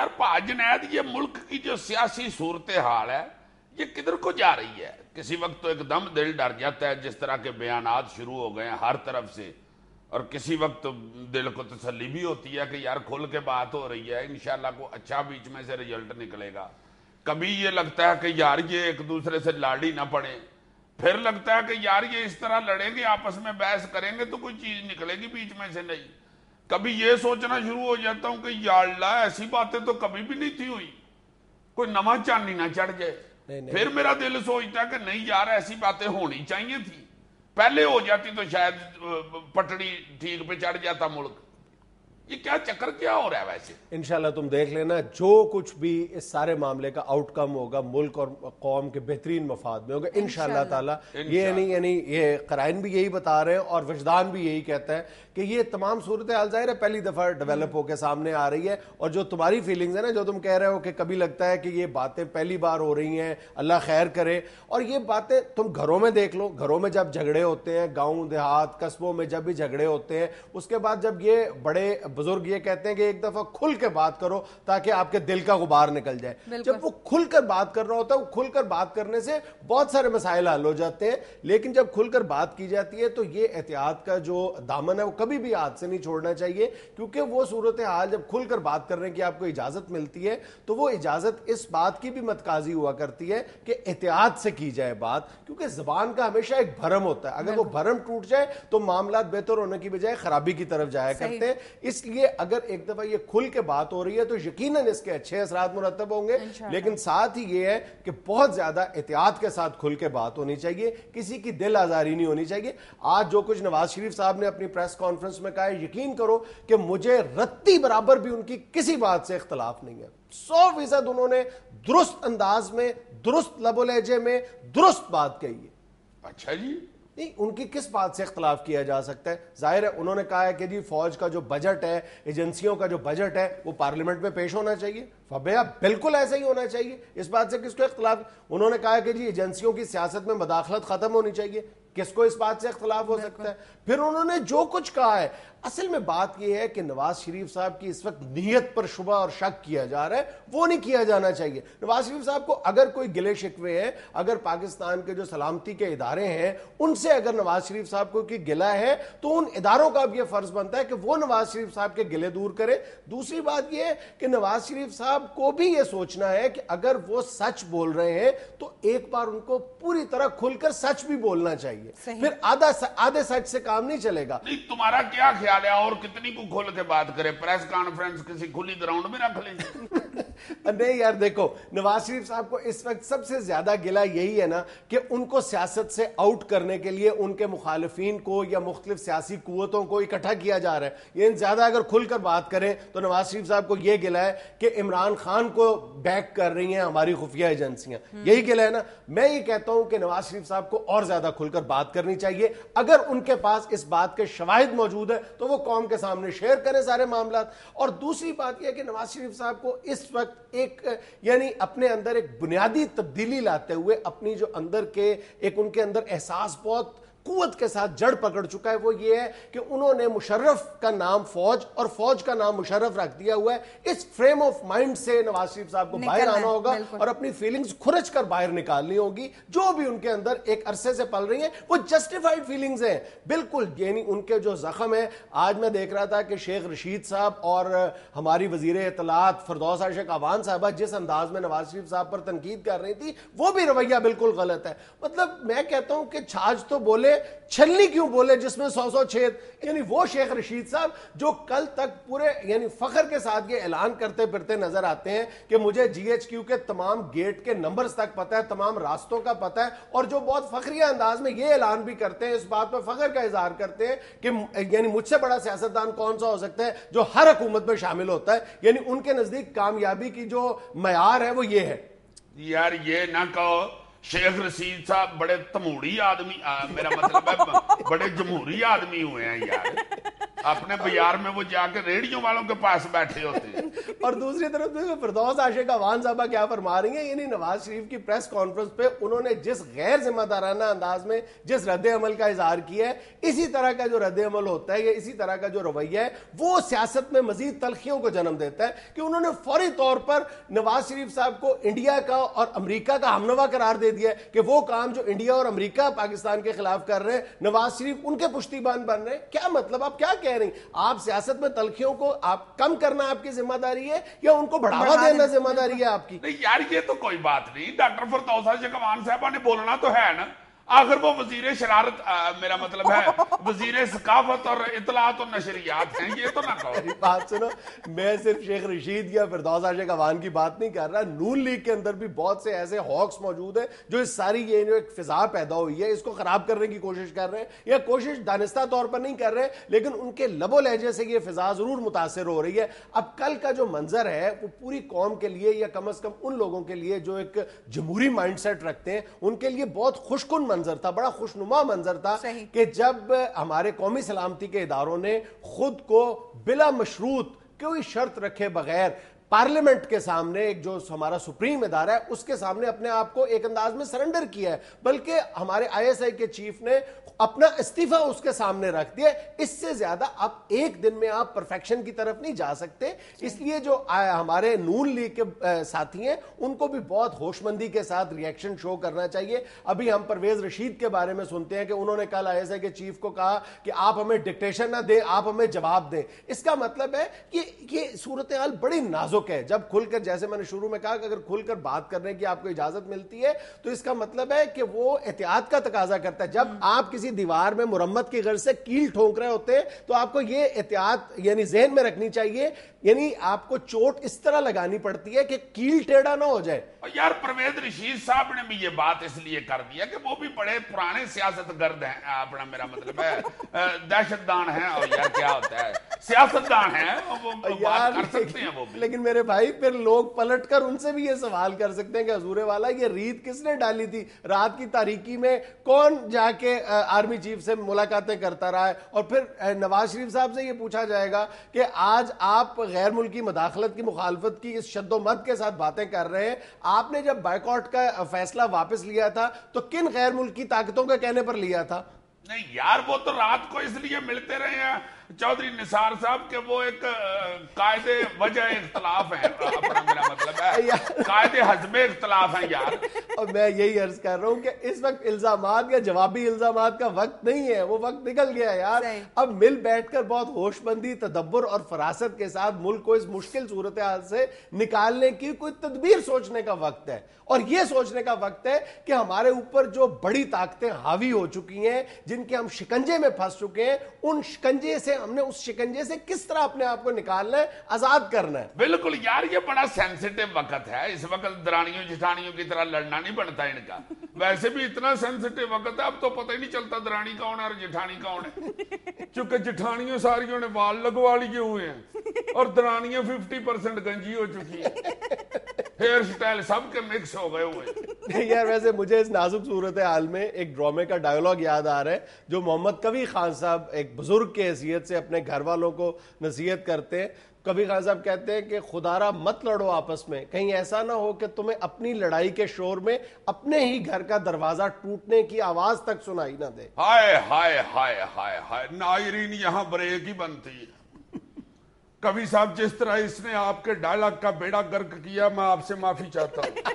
یار پا جنید یہ ملک کی جو سیاسی صورتحال ہے یہ کدھر کو جا رہی ہے؟ کسی وقت تو ایک دم دل ڈر جاتا ہے جس طرح کے بیانات شروع ہو گئے ہیں ہر طرف سے، اور کسی وقت دل کو تسلی بھی ہوتی ہے کہ یار کھل کے بات ہو رہی ہے، انشاءاللہ کو اچھا بیچ میں سے رزلٹ نکلے گا۔ کبھی یہ لگتا ہے کہ یار یہ ایک دوسرے سے لاڑی نہ پڑے، پھر لگتا ہے کہ یار یہ اس طرح لڑیں گے آپس میں بحث کریں گے تو کوئی چیز نکلے گی بیچ میں سے نہیں۔ کبھی یہ سوچنا شروع ہو جاتا ہوں کہ یا اللہ ایسی باتیں تو کبھی بھی نہیں تھی ہوئی، کوئی نواں چاندنی نہ چڑھ جائے۔ پھر میرا دل سوچتا ہے کہ نہیں یار ایسی باتیں ہونی چاہیے تھی، پہلے ہو جاتی تو شاید پٹڑی ٹھیک پہ چڑھ جاتا ملک۔ یہ کیا چکر کیا ہو رہا ہے ویسے؟ انشاءاللہ تم دیکھ لینا جو کچھ بھی اس سارے معاملے کا آؤٹ کم ہوگا ملک اور قوم کے بہترین مفاد میں ہوگا انشاءاللہ تعالیٰ۔ یعنی یہ قرائن بھی یہی بتا رہے ہیں اور وجدان بھی یہی کہتا ہے کہ یہ تمام صورتحال ظاہر ہے پہلی دفعہ ڈیولپ ہو کے سامنے آ رہی ہے، اور جو تمہاری فیلنگز ہیں نا، جو تم کہہ رہے ہو کہ کبھی لگتا ہے کہ یہ باتیں پہلی بار ہو رہی ہیں، اللہ خیر کرے، اور یہ باتیں تم گھروں میں دیکھ لو، گھروں میں جب جھگڑے ہوتے ہیں، گاؤں دیہات قصبوں میں جب بھی جھگڑے ہوتے ہیں، اس کے بعد جب یہ بڑے بزرگ یہ کہتے ہیں کہ ایک دفعہ کھل کے بات کرو تاکہ آپ کے دل کا غبار نکل جائے، جب وہ کھل کر بات کر رہا ہوتا ہے، وہ کھل کر بات کرنے سے بہت سارے مسائل حل ہو جاتے ہیں، لیکن جب کھل کر بات کی جاتی ہے تو یہ احتیاط کا جو دامن ہے وہ کبھی بھی ہاتھ سے نہیں چھوڑنا چاہیے، کیونکہ وہ صورتحال جب کھل کر بات کرنے کی آپ کو اجازت ملتی ہے تو وہ اجازت اس بات کی بھی متقاضی ہوا کرتی ہے کہ احتیاط سے کی جائے بات، کیونکہ زبان کا ہمیشہ ایک بھرم ہوتا ہے، اگر وہ بھرم ٹوٹ جائے تو معاملات بہتر ہونے کی بجائے خرابی کی طرف جایا کرتے ہیں۔ اس لیے اگر ایک دفعہ یہ کھل کے بات ہو رہی ہے تو یقیناً اس کے اچھے اثرات مرتب ہوں گے، لیکن ساتھ ہی یہ ہے کہ بہت زیادہ احتیاط کے ساتھ کھل کے بات ہونی چاہیے، کسی کی دل آزاری نہیں ہونی چاہیے۔ آج جو کچھ نواز شریف صاحب نے اپنی پریس کانفرنس میں کہا ہے، یقین کرو کہ مجھے رتی برابر بھی ان کی کسی بات سے اختلاف نہیں ہے، 100% انہوں نے درست انداز میں، درست لب و لہجے میں درست بات کہی ہے۔ اچھا جی، نہیں، ان کی کس بات سے اختلاف کیا جا سکتا ہے؟ ظاہر ہے انہوں نے کہا ہے کہ جی فوج کا جو بجٹ ہے، ایجنسیوں کا جو بجٹ ہے وہ پارلیمنٹ میں پیش ہونا چاہیے، فبیا بالکل ایسا ہی ہونا چاہیے، اس بات سے کس کو اختلاف؟ انہوں نے کہا کہ جی ایجنسیوں کی سیاست میں مداخلت ختم ہونی چاہیے، کس کو اس بات سے اختلاف ہو سکتا ہے؟ پھر انہوں نے جو کچھ کہا ہے، اصل میں بات یہ ہے کہ نواز شریف صاحب کی اس وقت نیت پر شبہ اور شک کیا جا رہا ہے، وہ نہیں کیا جانا چاہیے۔ نواز شریف صاحب کو اگر کوئی گلے شکوے ہیں، اگر پاکستان کے جو سلامتی کے ادارے ہیں ان سے اگر نواز شریف صاحب کو کی گلہ ہے تو ان اداروں کا بھی یہ فرض بنتا ہے کہ وہ نواز شریف صاحب کے گلے دور کرے۔ دوسری بات یہ ہے کہ نواز شریف صاحب کو بھی یہ سوچنا ہے کہ اگر وہ سچ بول رہے ہیں تو ایک بار ان کو پوری طرح کھل کر سچ بھی بولنا چاہیے، پھر آدھے سچ سے کام نہیں چلے گا۔ نہیں تمہارا کیا خیال ہے اور کتنی کو کھل کے بات کرے؟ پریس کانفرنس کسی کھلی گراؤنڈ میں رکھ لیں؟ نہیں یار دیکھو، نواز شریف صاحب کو اس وقت سب سے زیادہ گلہ یہی ہے نا کہ ان کو سیاست سے آؤٹ کرنے کے لیے ان کے مخالفین کو یا مختلف سیاسی قوتوں کو اکٹھا کیا جا رہا ہے۔ یہ زیادہ اگر کھل کر بات کریں تو نواز شریف صاحب کو یہ گلہ ہے کہ عمران خان کو بیک کر رہی ہیں ہماری خفیہ ایجنسیاں، یہی گلہ ہے نا۔ میں یہ کہتا ہوں کہ نواز شریف صاحب کو اور زیادہ کھل کر بات کرنی چاہیے، اگر ان کے پاس اس بات کے شواہد موجود ہے تو وہ قوم کے سامنے شیئر کریں سارے معاملات۔ اور دوسری بات یہ ہے کہ نواز شریف صاحب کو اس وقت ایک یعنی اپنے اندر ایک بنیادی تبدیلی لاتے ہوئے اپنی جو اندر کے ایک ان کے اندر احساس بہت قوت کے ساتھ جڑ پکڑ چکا ہے، وہ یہ ہے کہ انہوں نے مشرف کا نام فوج اور فوج کا نام مشرف رکھ دیا ہوا ہے۔ اس فریم آف مائنڈ سے نواز شریف صاحب کو باہر آنا ہوگا اور اپنی فیلنگز کھرچ کر باہر نکالنی ہوگی، جو بھی ان کے اندر ایک عرصے سے پل رہی ہیں وہ جسٹیفائیڈ فیلنگز ہیں بالکل، یعنی ان کے جو زخم ہے۔ آج میں دیکھ رہا تھا کہ شیخ رشید صاحب اور ہماری وزیر اطلاعات فردوس عاشق اعوان صاحبہ جس انداز میں نواز شریف صاحب پر تنقید کر رہی تھی وہ بھی رویہ بالکل غلط ہے۔ مطلب میں کہتا ہوں کہ چھاج تو بولے، چھلنی کیوں بولے جس میں 100 چھید؟ یعنی وہ شیخ رشید صاحب جو کل تک پورے یعنی فخر کے ساتھ یہ اعلان کرتے پھرتے نظر آتے ہیں کہ مجھے جی ایچ کیو کے تمام گیٹ کے نمبرز تک پتہ ہے، تمام راستوں کا پتہ ہے، اور جو بہت فخریہ انداز میں یہ اعلان بھی کرتے ہیں، اس بات پر فخر کا اظہار کرتے ہیں کہ یعنی مجھ سے بڑا سیاستدان کون سا ہو سکتا ہے جو ہر حکومت میں شامل ہوتا ہے، یعنی ان کے نزدیک کامیابی کی جو معیار ہے وہ یہ ہے۔ یار یہ نہ کہو شیخ رشید صاحب بڑے تموڑی آدمی، میرا مطلب ہے بڑے جمہوری آدمی ہوئے ہیں یار، اپنے بازار میں وہ جا کے ریڑیوں والوں کے پاس بیٹھے ہوتے ہیں۔ اور دوسری طرف فردوس عاشق اوان صاحبہ کیا فرما رہی ہیں، یعنی نواز شریف کی پریس کانفرنس پہ انہوں نے جس غیر ذمہ دارانہ انداز میں جس رد عمل کا اظہار کیا ہے، اسی طرح کا جو رد عمل ہوتا ہے یا اسی طرح کا جو رویہ ہے وہ سیاست میں مزید تلخیوں کو جنم دیتا ہے، کہ انہوں نے فوری طور پر نواز شریف صاحب کو انڈیا کا اور امریکہ کا ہمنوا قرار دے دیا ہے کہ وہ کام جو انڈیا اور امریکہ پاکستان کے خلاف کر رہے ہیں نواز شریف ان کے پشتیبان بن رہے ہیں۔ کیا مطلب، آپ کیا کہہ رہی ہیں؟ آپ سیاست میں تلخیوں کو آپ کم کرنا آپ کی ذمہ داری ہے یا ان کو بڑھاوا دینا ذمہ داری ہے آپ کی؟ نہیں یار یہ تو کوئی بات نہیں، ڈاکٹر فردوس عاشق اوان صاحبہ نے بولنا تو ہے نا، آخر وہ وزیر شرارت میرا مطلب ہے وزیر ثقافت اور اطلاعات و نشریات ہیں، یہ تو نہ کہو۔ بات سنو، میں صرف شیخ رشید یا فردوس عاشق اوان کی بات نہیں کر رہا، نون لیگ کے اندر بھی بہت سے ایسے ہاکس موجود ہیں جو اس ساری یہ جو ایک فضا پیدا ہوئی ہے اس کو خراب کرنے کی کوشش کر رہے ہیں، یا کوشش دانستہ طور پر نہیں کر رہے لیکن ان کے لب و لہجے سے یہ فضا ضرور متاثر ہو رہی ہے۔ اب کل کا جو منظر ہے وہ پوری قوم کے لیے یا کم از کم ان لوگوں کے لیے جو ایک جمہوری مائنڈ سیٹ رکھتے ہیں ان کے لیے بہت خوش کن منظر تھا، بڑا خوشنما منظر تھا کہ جب ہمارے قومی سلامتی کے اداروں نے خود کو بلا مشروط کوئی شرط رکھے بغیر پارلیمنٹ کے سامنے، ایک جو ہمارا سپریم ادارہ ہے اس کے سامنے اپنے آپ کو ایک انداز میں سرنڈر کیا ہے، بلکہ ہمارے آئی ایس آئی کے چیف نے اپنا استعفیٰ اس کے سامنے رکھ دیا۔ اس سے زیادہ آپ ایک دن میں آپ پرفیکشن کی طرف نہیں جا سکتے، اس لیے جو ہمارے نون لیگ کے ساتھی ہیں ان کو بھی بہت ہوش مندی کے ساتھ ری ایکشن شو کرنا چاہیے۔ ابھی ہم پرویز رشید کے بارے میں سنتے ہیں کہ انہوں نے کل آئی ایس آئی کے چیف کو کہا کہ آپ ہمیں ڈکٹیشن نہ دیں، آپ ہمیں جواب دیں۔ اس کا مطلب ہے کہ یہ صورتحال بڑی نازک ہے۔ جب کھل کر، جیسے میں نے شروع میں کہا کہ اگر کھل کر بات کرنے کی آپ کو اجازت ملتی ہے تو اس کا مطلب ہے کہ وہ احتیاط کا تقاضا کرتا ہے۔ جب آپ کسی دیوار میں مرمت کی غرض سے کیل ٹھونک رہے ہوتے ہیں تو آپ کو یہ احتیاط یعنی ذہن میں رکھنی چاہیے، یعنی آپ کو چوٹ اس طرح لگانی پڑتی ہے کہ کیل ٹیڑھا نہ ہو جائے۔ یار پرویز رشید صاحب نے بھی یہ بات اس لیے کر دیا کہ وہ بھی بڑے پرانے سیاست گرد ہیں، اپنا میرا مطلب ہے دہشت دان ہیں، اور یار کیا ہوتا ہے سیاست دان ہیں، وہ بات کر سکتے ہیں وہ بھی۔ لیکن میرے بھائی پھر لوگ پلٹ کر ان سے بھی یہ سوال کر سکتے ہیں کہ حضور والا یہ ریت کس نے ڈالی تھی؟ رات کی تاریکی میں کون جا کے آرمی چیف سے ملاقاتیں کرتا رہا ہے؟ اور پھر نواز شریف صاحب سے یہ پوچھا جائے گا کہ آج آپ غیر ملکی مداخلت کی مخالفت کی اس شد و مد کے ساتھ باتیں کر رہے ہیں، آپ نے جب بائیکاٹ کا فیصلہ واپس لیا تھا تو کن غیر ملکی طاقتوں کے کہنے پر لیا تھا؟ نہیں یار وہ تو رات کو اس لیے ملتے رہے ہیں چودھری نثار صاحب کہ وہ ایک قائد وجہ اختلاف ہیں، اپنا میرا مطلب ہے قائد حزب اختلاف ہیں یار۔ اور میں یہی عرض کر رہا ہوں کہ اس وقت الزامات یا جوابی الزامات کا وقت نہیں ہے، وہ وقت نکل گیا ہے یار۔ اب مل بیٹھ کر بہت ہوش مندی، تدبر اور فراست کے ساتھ ملک کو اس مشکل صورتحال سے نکالنے کی کوئی تدبیر سوچنے کا وقت ہے، اور یہ سوچنے کا وقت ہے کہ ہمارے اوپر جو بڑی طاقتیں حاوی ہو چکی ہیں، جن کے ہم شکنجے میں پھنس چکے ہیں، ان شکنجے سے ہم نے اس شکنجے سے کس طرح اپنے آپ کو نکالنا ہے، آزاد کرنا ہے۔ بالکل یار یہ بڑا سینسیٹیو وقت ہے، اس وقت درانیوں جٹھانیوں کی طرح لڑنا نہیں بنتا ان کا، ویسے بھی اتنا سینسیٹیو وقت ہے اب تو پتہ ہی نہیں چلتا درانی کون ہے اور جٹھانی کون ہے، چونکہ جٹھانیوں ساریوں نے وال لگوا لیے ہوئے ہیں اور درانیاں 50% گنجی ہو چکی ہیں، ہیئر سٹائل سب کے مکس ہو گئے ہوئے۔ یار ویسے مجھے اس نازک صورتحال میں ایک ڈرامے کا ڈائیلاگ یاد آ رہا ہے جو محمد کبھی خان صاحب ایک بزرگ کے حیثیت سے اپنے گھر والوں کو نصیحت کرتے ہیں۔ کبھی خان صاحب کہتے ہیں کہ خدارا مت لڑو آپس میں، کہیں ایسا نہ ہو کہ تمہیں اپنی لڑائی کے شور میں اپنے ہی گھر کا دروازہ ٹوٹنے کی آواز تک سنائی نہ دے۔ ہائے ہائے ہائے ہائے ہائے، ناظرین یہاں بریک ہی بنتی ہے۔ کبھی صاحب جس طرح اس نے آپ کے ڈائلاگ کا بیڑا گرک کیا، میں آپ سے معافی چاہتا ہوں۔